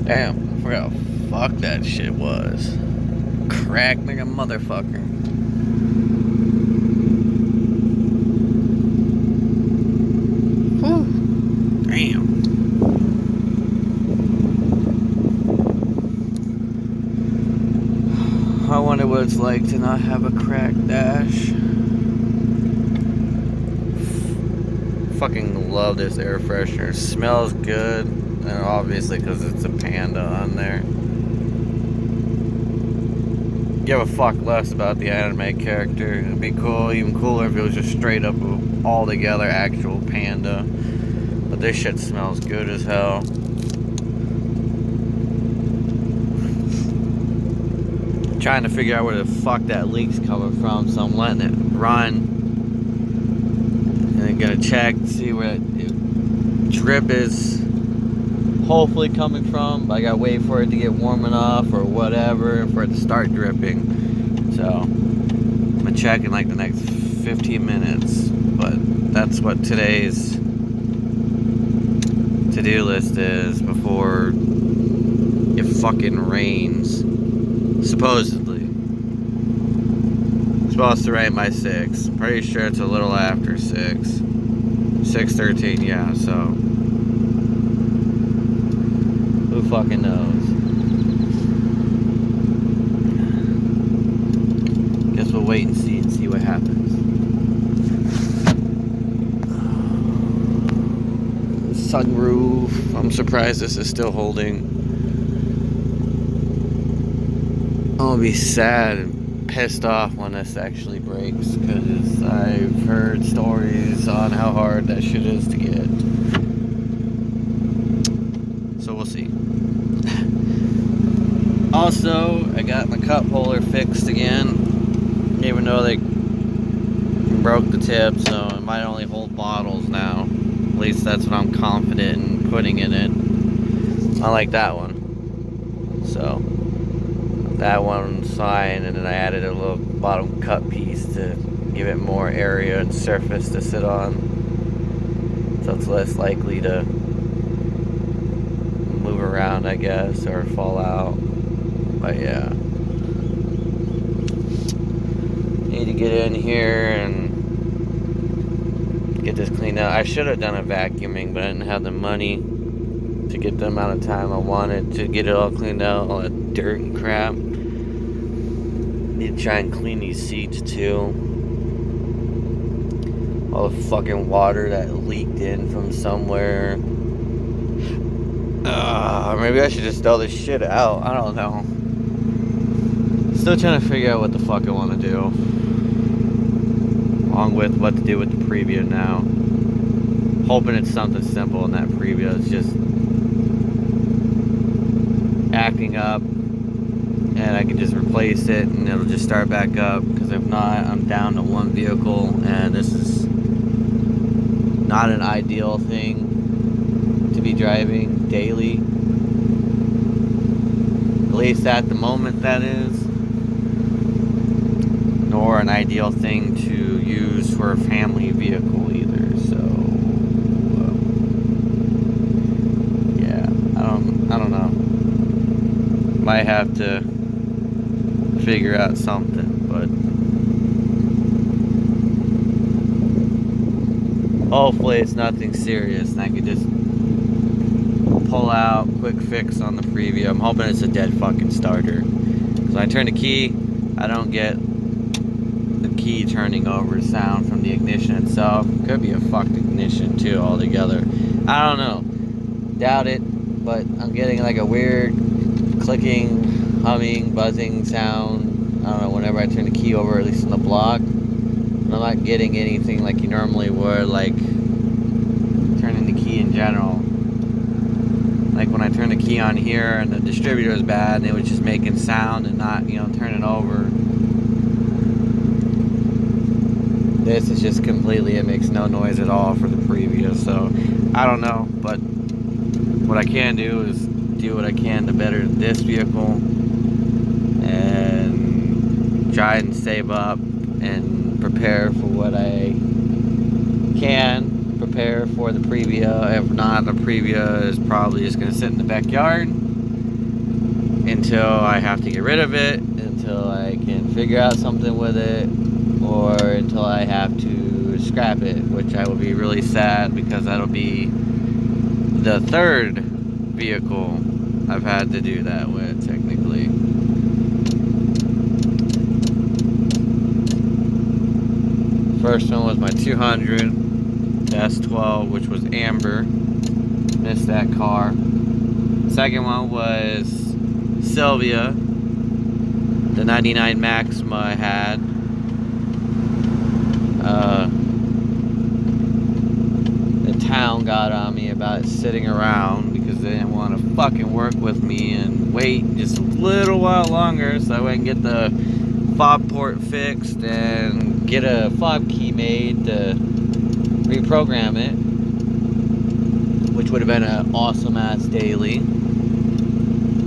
Damn, I forgot how fuck that shit was. Crack nigga motherfucker. Whew. Damn. I wonder what it's like to not have a crack dash. Fucking love this air freshener. Smells good, and obviously because it's a Panda on there. Give a fuck less about the anime character. It'd be cool, even cooler if it was just straight up all together actual Panda. But this shit smells good as hell. Trying to figure out where the fuck that leak's coming from, so I'm letting it run. And I'm gonna check to see where that drip is hopefully coming from. But I gotta wait for it to get warm enough or whatever for it to start dripping. So I'm gonna check in like the next 15 minutes. But that's what today's to-do list is before it fucking rains. Supposedly. It's supposed to rain by 6. Pretty sure it's a little after 6. 6:13, yeah, so. Who fucking knows? Guess we'll wait and see what happens. Sunroof. I'm surprised this is still holding. I'm gonna be sad and pissed off when this actually breaks, because I've heard stories on how hard that shit is to get. So we'll see. Also, I got my cup holder fixed again, even though they broke the tip, so it might only hold bottles now. At least that's what I'm confident in putting in it. I like that one. So that one's fine, and then I added a little bottom cut piece to give it more area and surface to sit on, so it's less likely to move around, I guess, or fall out. But yeah, need to get in here and get this cleaned out. I should have done a vacuuming, but I didn't have the money to get the amount of time I wanted to get it all cleaned out, all that dirt and crap. Need to try and clean these seats too. All the fucking water that leaked in from somewhere. Maybe I should just throw this shit out. I don't know. Still trying to figure out what the fuck I want to do. Along with what to do with the Previa now. Hoping it's something simple in that Previa. It's just acting up, and I can just replace it and it'll just start back up, because if not, I'm down to one vehicle, and this is not an ideal thing to be driving daily, at least at the moment that is, nor an ideal thing to use for a family vehicle either. So yeah, I don't know. Might have to figure out something, but hopefully it's nothing serious and I can just pull out, quick fix on the Previa. I'm hoping it's a dead fucking starter. So when I turn the key, I don't get the key turning over sound from the ignition itself. Could be a fucked ignition too altogether. I don't know. Doubt it, but I'm getting like a weird clicking, humming, buzzing sound. I don't know, whenever I turn the key over, at least in the block. And I'm not getting anything like you normally would, like turning the key in general. Like when I turn the key on here and the distributor is bad, and it was just making sound and not, turning over. This is just completely, it makes no noise at all for the Previa, so I don't know, but what I can do is do what I can to better this vehicle and try and save up and prepare for what I can prepare for the Previa. If not, the Previa is probably just going to sit in the backyard until I have to get rid of it, until I can figure out something with it, or until I have to scrap it, which I will be really sad because that'll be the third vehicle I've had to do that with, technically. First one was my 200 S12, which was amber. Missed that car. Second one was Sylvia, the 99 Maxima I had. The town got on me about sitting around because they didn't want to fucking work with me and wait just a little while longer so I went and get the fob port fixed and get a fob key made to reprogram it, which would have been an awesome ass daily.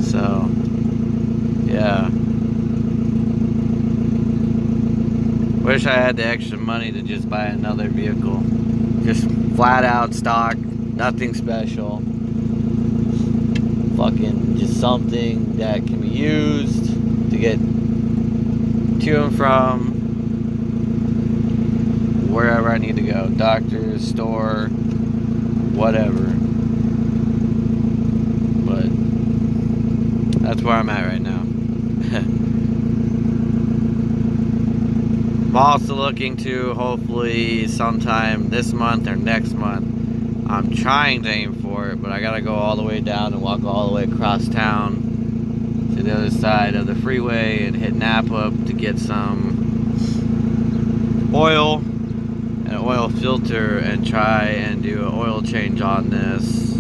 So yeah, wish I had the extra money to just buy another vehicle, just flat out stock, nothing special, fucking just something that can be used to get to and from wherever I need to go, doctor, store, whatever. But that's where I'm at right now. I'm also looking to hopefully sometime this month or next month, I'm trying to aim for it, but I gotta go all the way down and walk all the way across town to the other side of the freeway and hit Napa to get some oil and an oil filter and try and do an oil change on this.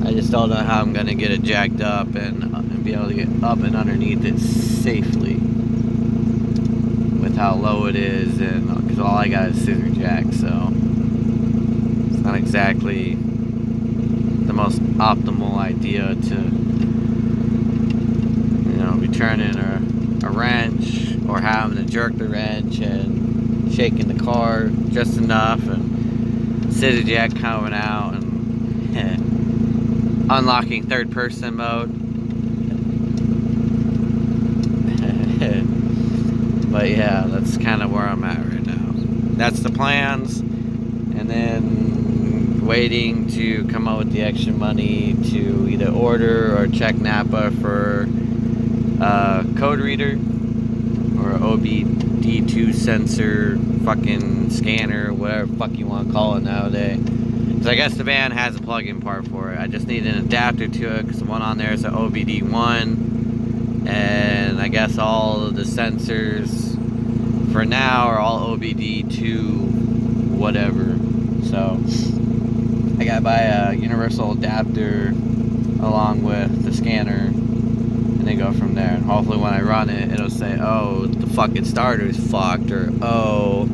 I just don't know how I'm gonna get it jacked up and be able to get up and underneath it safely with how low it is, and because all I got is scissor jack, so it's not exactly the most optimal idea to, you know, be turning a wrench or having to jerk the wrench and shaking the car just enough and scissor jack coming out and unlocking third person mode. But yeah, that's kind of where I'm at right now. That's the plans, and then waiting to come up with the extra money to either order or check Napa for a code reader or OBD2 sensor fucking scanner, whatever the fuck you want to call it nowadays. Because I guess the van has a plug-in part for it. I just need an adapter to it because the one on there is an OBD1. And I guess all of the sensors for now are all OBD2 whatever. So I gotta buy a universal adapter along with the scanner and then go from there. And hopefully when I run it, it'll say, oh, the fucking starter's fucked, or oh,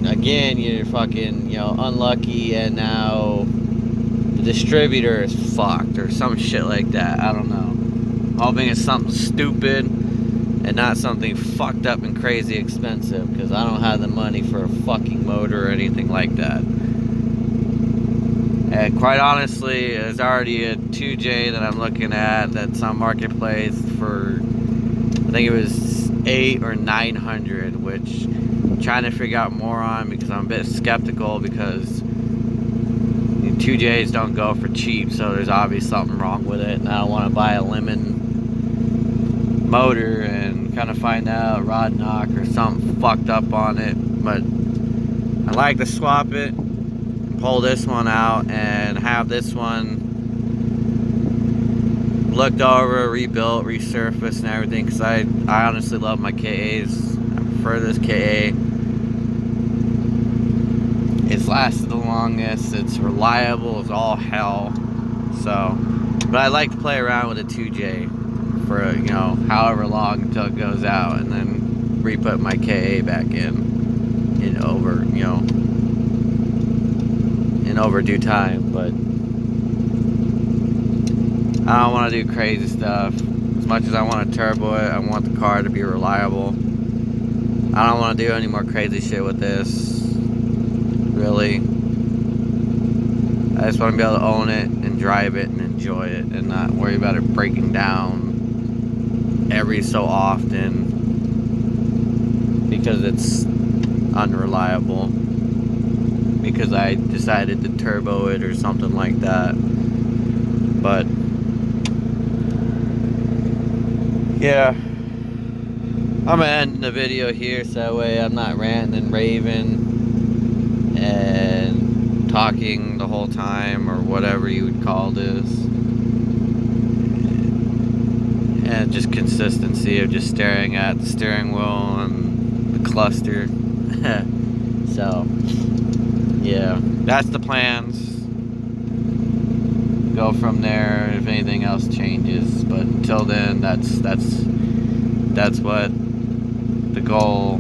again, you're fucking, you know, unlucky and now the distributor is fucked, or some shit like that. I don't know. Hoping it's something stupid and not something fucked up and crazy expensive, because I don't have the money for a fucking motor or anything like that. And quite honestly, there's already a 2J that I'm looking at that's on Marketplace for, I think it was 800 or 900, which I'm trying to figure out more on because I'm a bit skeptical, because 2Js don't go for cheap, so there's obviously something wrong with it, and I don't want to buy a lemon motor and kind of find out rod knock or something fucked up on it. But I like to swap it, pull this one out, and have this one looked over, rebuilt, resurfaced and everything, because I honestly love my KAs. I prefer this KA. It's lasted the longest, it's reliable as all hell. So, but I like to play around with a 2J for, you know, however long until it goes out, and then re-put my KA back in over, you know, in overdue time. But I don't want to do crazy stuff. As much as I want to turbo it, I want the car to be reliable. I don't want to do any more crazy shit with this, really. I I just want to be able to own it and drive it and enjoy it and not worry about it breaking down every so often because it's unreliable, because I decided to turbo it or something like that. But yeah, I'm gonna end the video here so that way I'm not ranting and raving and talking the whole time, or whatever you would call this. And just consistency of just staring at the steering wheel and the cluster. So yeah, that's the plans. Go from there if anything else changes, but until then, that's what the goal